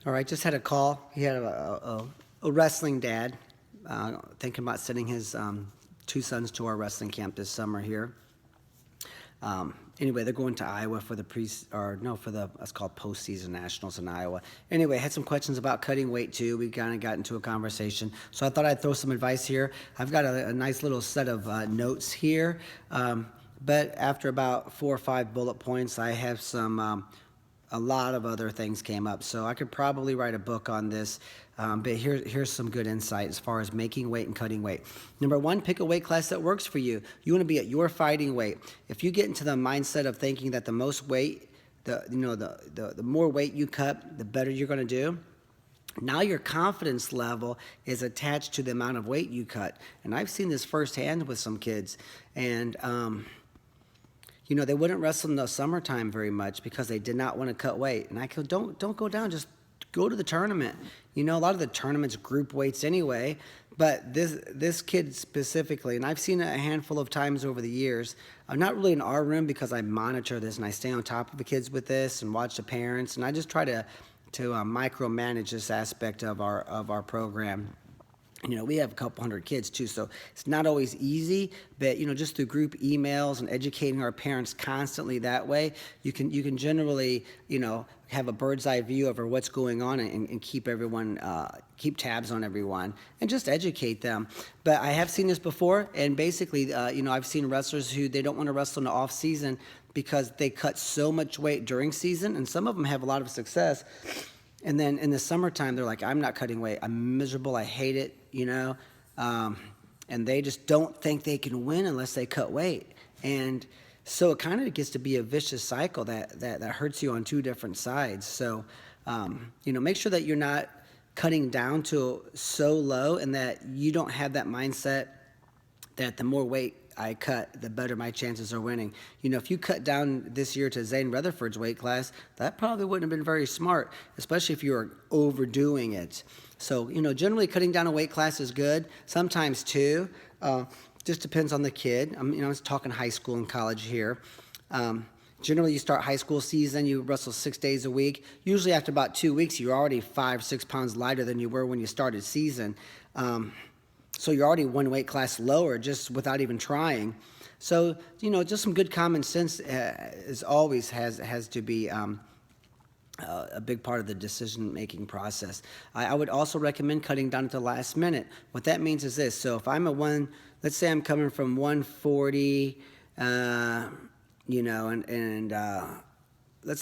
All right, just had a call. He had a wrestling dad thinking about sending his two sons to our wrestling camp this summer here. Anyway, they're going to Iowa for the it's called postseason nationals in Iowa. Anyway, I had some questions about cutting weight too. We kind of got into a conversation, so I thought I'd throw some advice here. I've got a nice little set of notes here, but after about 4 or 5 bullet points, I have a lot of other things came up. So I could probably write a book on this. But here's some good insight as far as making weight and cutting weight. Number one, pick a weight class that works for you. You want to be at your fighting weight. If you get into the mindset of thinking that the most weight, the more weight you cut, the better you're going to do. Now your confidence level is attached to the amount of weight you cut. And I've seen this firsthand with some kids. And they wouldn't wrestle in the summertime very much because they did not want to cut weight. And I go, don't go down, just go to the tournament. A lot of the tournaments group weights anyway, but this kid specifically, and I've seen it a handful of times over the years. I'm not really in our room because I monitor this and I stay on top of the kids with this and watch the parents, and I just try to micromanage this aspect of our program. We have a couple hundred kids too, so it's not always easy, but just through group emails and educating our parents constantly that way, you can generally, have a bird's eye view over what's going on and keep everyone, keep tabs on everyone and just educate them. But I have seen this before, and basically, I've seen wrestlers who they don't want to wrestle in the off season because they cut so much weight during season, and some of them have a lot of success. And then in the summertime, they're like, I'm not cutting weight. I'm miserable. I hate it, and they just don't think they can win unless they cut weight. And so it kind of gets to be a vicious cycle that hurts you on two different sides. So, make sure that you're not cutting down to so low and that you don't have that mindset that the more weight I cut, the better my chances are winning. If you cut down this year to Zane Rutherford's weight class, that probably wouldn't have been very smart, especially if you were overdoing it. So, generally cutting down a weight class is good. Sometimes two, just depends on the kid. I'm talking high school and college here. Generally, you start high school season, you wrestle 6 days a week. Usually after about 2 weeks, you're already 5-6 pounds lighter than you were when you started season. So you're already one weight class lower just without even trying. So, just some good common sense is always has to be a big part of the decision-making process. I would also recommend cutting down at the last minute. What that means is this. So if let's say I'm coming from 140, let's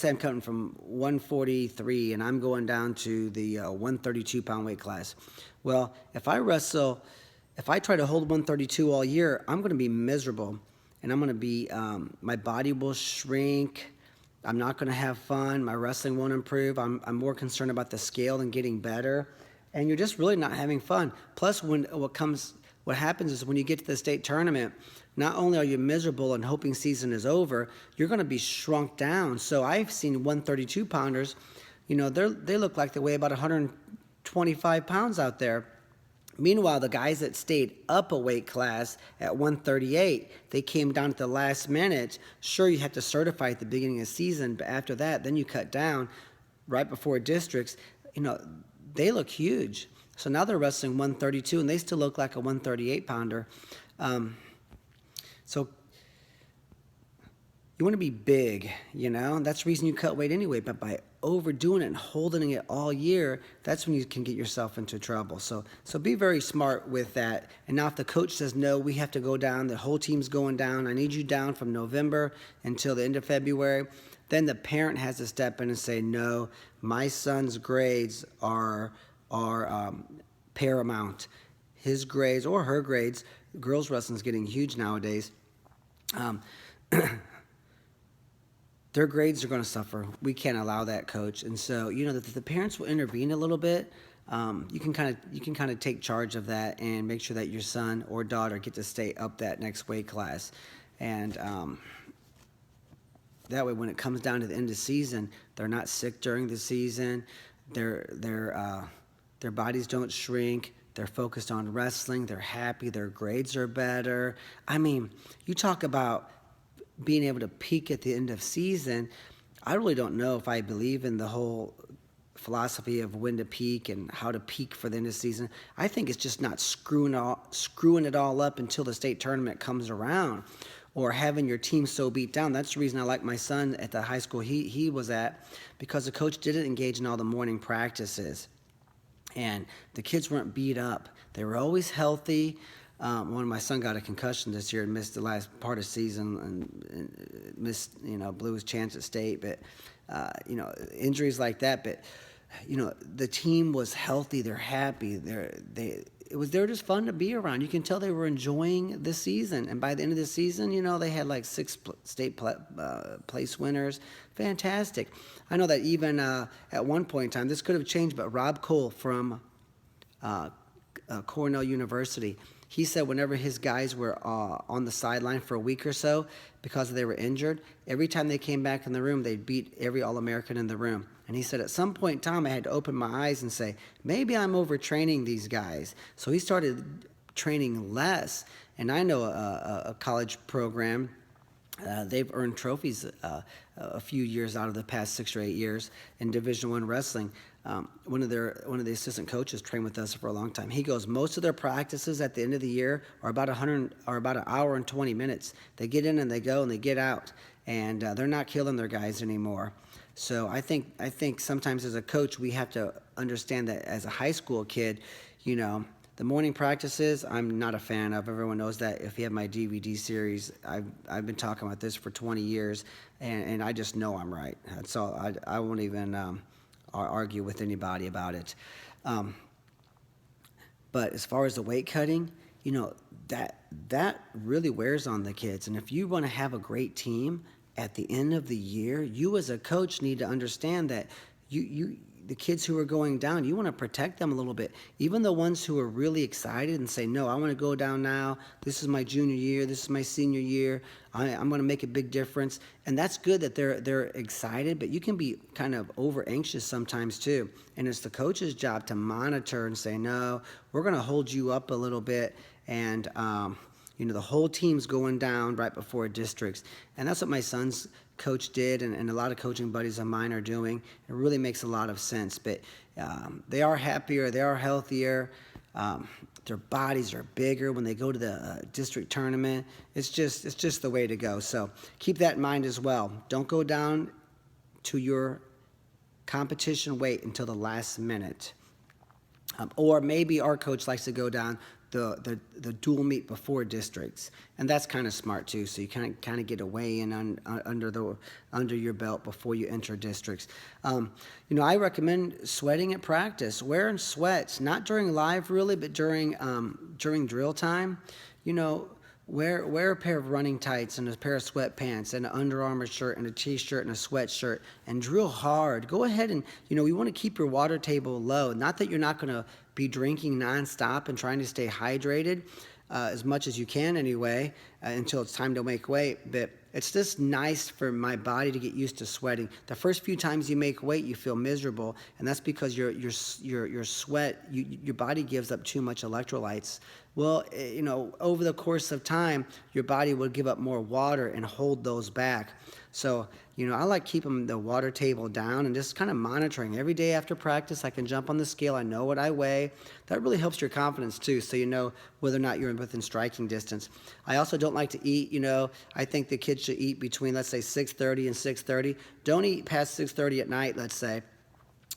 say I'm coming from 143 and I'm going down to the 132-pound weight class. Well, if I try to hold 132 all year, I'm going to be miserable, and I'm going to be, my body will shrink. I'm not going to have fun. My wrestling won't improve. I'm more concerned about the scale and getting better, and you're just really not having fun. Plus, what happens is when you get to the state tournament, not only are you miserable and hoping season is over, you're going to be shrunk down. So I've seen 132-pounders, they look like they weigh about 125 pounds out there. Meanwhile, the guys that stayed up a weight class at 138, they came down at the last minute. Sure, you have to certify at the beginning of the season, but after that, then you cut down right before districts. They look huge. So now they're wrestling 132, and they still look like a 138-pounder. So you want to be big, That's the reason you cut weight anyway. But by overdoing it and holding it all year, that's when you can get yourself into trouble. So be very smart with that. And now if the coach says, no, we have to go down, the whole team's going down, I need you down from November until the end of February, then the parent has to step in and say, no, my son's grades are paramount. His grades or her grades, girls wrestling's getting huge nowadays. Their grades are going to suffer. We can't allow that, coach. And so, the parents will intervene a little bit. You can kind of take charge of that and make sure that your son or daughter get to stay up that next weight class. And that way, when it comes down to the end of the season, they're not sick during the season. Their bodies don't shrink. They're focused on wrestling. They're happy. Their grades are better. You talk about being able to peak at the end of season. I really don't know if I believe in the whole philosophy of when to peak and how to peak for the end of the season. I think it's just not screwing it all up until the state tournament comes around, or having your team so beat down. That's the reason I like my son at the high school he was at, because the coach didn't engage in all the morning practices. And the kids weren't beat up. They were always healthy. When my son got a concussion this year and missed the last part of the season and missed, blew his chance at state. But, injuries like that. But, the team was healthy. They're happy. They were just fun to be around. You can tell they were enjoying the season. And by the end of the season, they had like 6 state place winners. Fantastic. I know that even at one point in time, this could have changed, but Rob Cole from Cornell University, he said whenever his guys were on the sideline for a week or so because they were injured, every time they came back in the room, they'd beat every All-American in the room. And he said at some point in time, I had to open my eyes and say, maybe I'm overtraining these guys. So he started training less. And I know a college program, they've earned trophies a few years out of the past 6 or 8 years in Division I wrestling. One of the assistant coaches trained with us for a long time. He goes, most of their practices at the end of the year are about an hour and 20 minutes. They get in and they go and they get out, and they're not killing their guys anymore. So I think sometimes as a coach we have to understand that as a high school kid, the morning practices I'm not a fan of. Everyone knows that. If you have my DVD series, I've been talking about this for 20 years, and I just know I'm right. That's all. I won't even argue with anybody about it. But as far as the weight cutting, that really wears on the kids. And if you want to have a great team at the end of the year, you as a coach need to understand that the kids who are going down, you want to protect them a little bit. Even the ones who are really excited and say, no, I want to go down now. This is my junior year. This is my senior year. I'm going to make a big difference. And that's good that they're excited, but you can be kind of over anxious sometimes too. And it's the coach's job to monitor and say, no, we're going to hold you up a little bit. And, the whole team's going down right before districts. And that's what my son's coach did, and a lot of coaching buddies of mine are doing. It really makes a lot of sense. But they are happier, they are healthier, their bodies are bigger when they go to the district tournament. It's just the way to go. So keep that in mind as well. Don't go down to your competition weight until the last minute. Or maybe our coach likes to go down the dual meet before districts, and that's kind of smart too. So you kind of get a weigh in under your belt before you enter districts. I recommend sweating at practice, wearing sweats, not during live really, but during drill time. Wear a pair of running tights and a pair of sweatpants and an Under Armour shirt and a t-shirt and a sweatshirt and drill hard. Go ahead and, we want to keep your water table low. Not that you're not going to be drinking nonstop and trying to stay hydrated as much as you can anyway until it's time to make weight. But it's just nice for my body to get used to sweating. The first few times you make weight, you feel miserable, and that's because your sweat, your body gives up too much electrolytes. Well, over the course of time, your body will give up more water and hold those back. So, I like keeping the water table down and just kind of monitoring. Every day after practice, I can jump on the scale. I know what I weigh. That really helps your confidence, too, so you know whether or not you're within striking distance. I also don't like to eat, I think the kids should eat between, let's say, 6:30 and 6:30. Don't eat past 6:30 at night, let's say.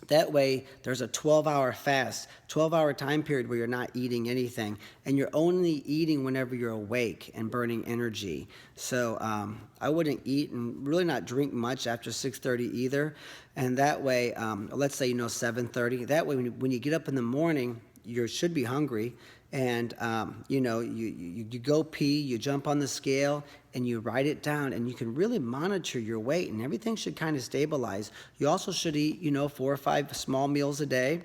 That way, there's a 12-hour fast, 12-hour time period where you're not eating anything, and you're only eating whenever you're awake and burning energy. So I wouldn't eat and really not drink much after 6:30 either. And that way, let's say 7:30. That way, when you get up in the morning, you should be hungry, and you go pee, you jump on the scale, and you write it down, and you can really monitor your weight, and everything should kind of stabilize. You also should eat 4 or 5 small meals a day.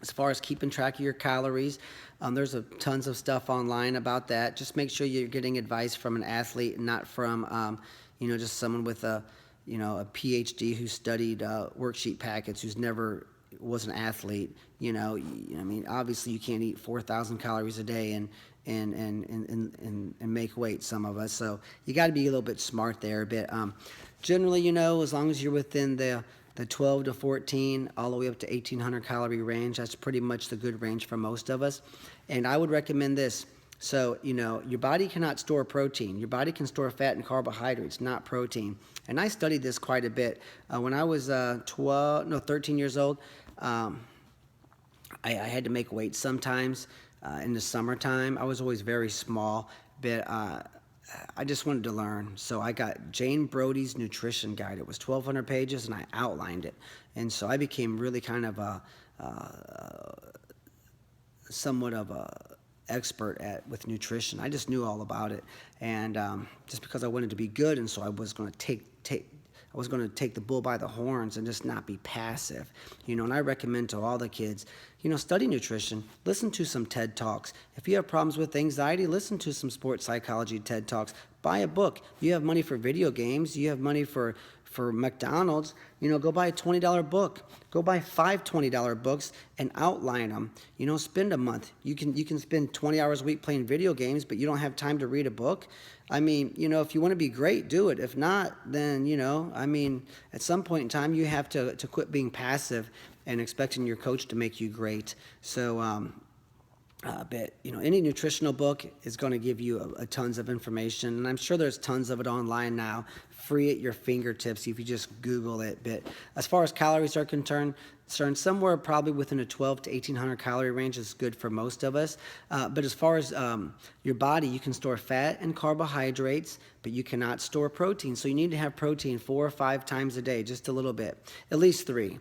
As far as keeping track of your calories, there's tons of stuff online about that. Just make sure you're getting advice from an athlete and not from just someone with a PhD who studied worksheet packets, who's never was an athlete. Obviously you can't eat 4,000 calories a day and make weight, some of us. So you got to be a little bit smart there. But generally, as long as you're within the the 12 to 14, all the way up to 1,800 calorie range. That's pretty much the good range for most of us. And I would recommend this. So, your body cannot store protein. Your body can store fat and carbohydrates, not protein. And I studied this quite a bit. When I was 13 years old, I had to make weight sometimes in the summertime. I was always very small, but I just wanted to learn. So I got Jane Brody's nutrition guide. It was 1,200 pages, and I outlined it. And so I became really kind of somewhat of a expert with nutrition. I just knew all about it, and just because I wanted to be good, and so I was going to take the bull by the horns and just not be passive, And I recommend to all the kids, study nutrition, listen to some TED Talks. If you have problems with anxiety, listen to some sports psychology TED Talks. Buy a book. You have money for video games. You have money for McDonald's. Go buy a $20 book. Go buy 5 $20 books and outline them. Spend a month. You can spend 20 hours a week playing video games, but you don't have time to read a book. I mean, if you want to be great, do it. If not, then, at some point in time, you have to quit being passive and expecting your coach to make you great. So, but any nutritional book is going to give you a tons of information, and I'm sure there's tons of it online now, free at your fingertips if you just Google it. But as far as calories are concerned, somewhere probably within a 12 to 1,800 calorie range is good for most of us. But as far as your body, you can store fat and carbohydrates, but you cannot store protein. So you need to have protein 4 or 5 times a day, just a little bit, at least 3.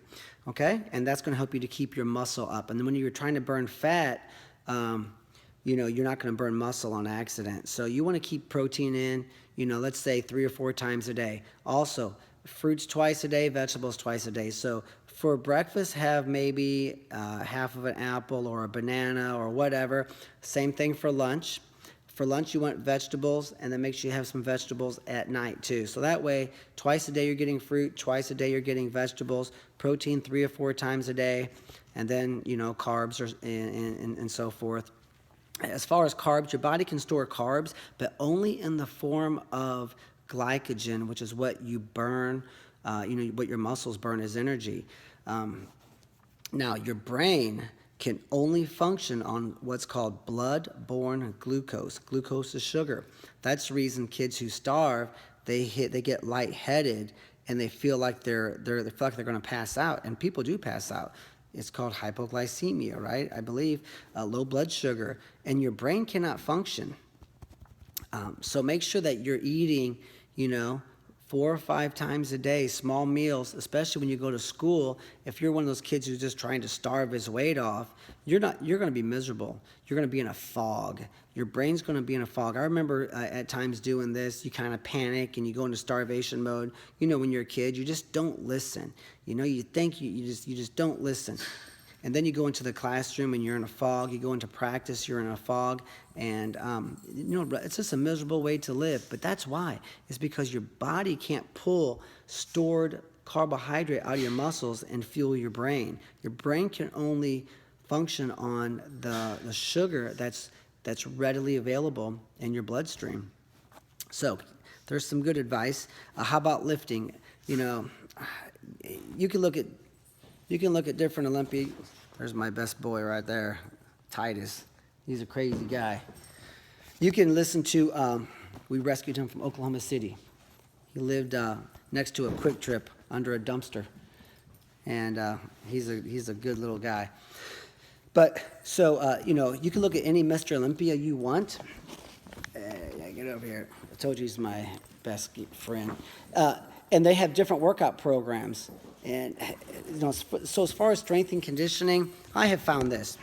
Okay, and that's going to help you to keep your muscle up. And then when you're trying to burn fat, you're not going to burn muscle on accident. So you want to keep protein in, let's say 3 or 4 times a day. Also, fruits twice a day, vegetables twice a day. So for breakfast, have maybe half of an apple or a banana or whatever. Same thing for lunch. For lunch, you want vegetables, and then make sure you have some vegetables at night too. So that way, twice a day you're getting fruit, twice a day you're getting vegetables, protein 3 or 4 times a day, and then, carbs and so forth. As far as carbs, your body can store carbs, but only in the form of glycogen, which is what you burn, what your muscles burn as energy. Now, your brain can only function on what's called blood-borne glucose. Glucose is sugar. That's the reason kids who starve, they get lightheaded, and they feel like they're going to pass out, and people do pass out. It's called hypoglycemia, right? I believe low blood sugar, and your brain cannot function. So make sure that you're eating, 4 or 5 times a day, small meals, especially when you go to school. If you're one of those kids who's just trying to starve his weight off, you're going to be miserable. You're going to be in a fog. Your brain's going to be in a fog. I remember at times doing this. You kind of panic and you go into starvation mode. When you're a kid, you just don't listen. You think you just don't listen. And then you go into the classroom and you're in a fog. You go into practice, you're in a fog. And, it's just a miserable way to live. But that's why. It's because your body can't pull stored carbohydrate out of your muscles and fuel your brain. Your brain can only function on the sugar that's readily available in your bloodstream. So there's some good advice. How about lifting? You can look at different Olympians. There's my best boy right there, Titus. He's a crazy guy. You can listen to, we rescued him from Oklahoma City. He lived next to a Quick Trip under a dumpster. And he's a good little guy. But, so, you can look at any Mr. Olympia you want. Get over here. I told you he's my best friend. And they have different workout programs. And, so as far as strength and conditioning, I have found this.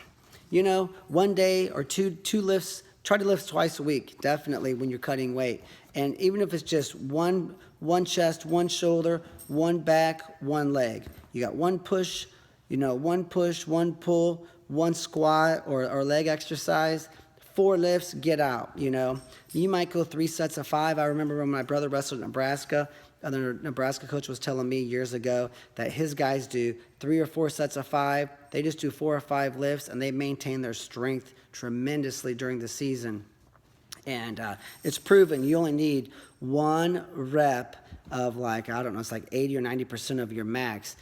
One day or two lifts, try to lift twice a week, definitely, when you're cutting weight. And even if it's just one chest, one shoulder, one back, one leg. You got one push, one pull, one squat or leg exercise, 4 lifts, get out, You might go 3 sets of 5. I remember when my brother wrestled in Nebraska, the Nebraska coach was telling me years ago that his guys do 3 or 4 sets of 5. They just do 4 or 5 lifts, and they maintain their strength tremendously during the season. And it's proven you only need 1 rep of like, I don't know, it's like 80 or 90% of your max.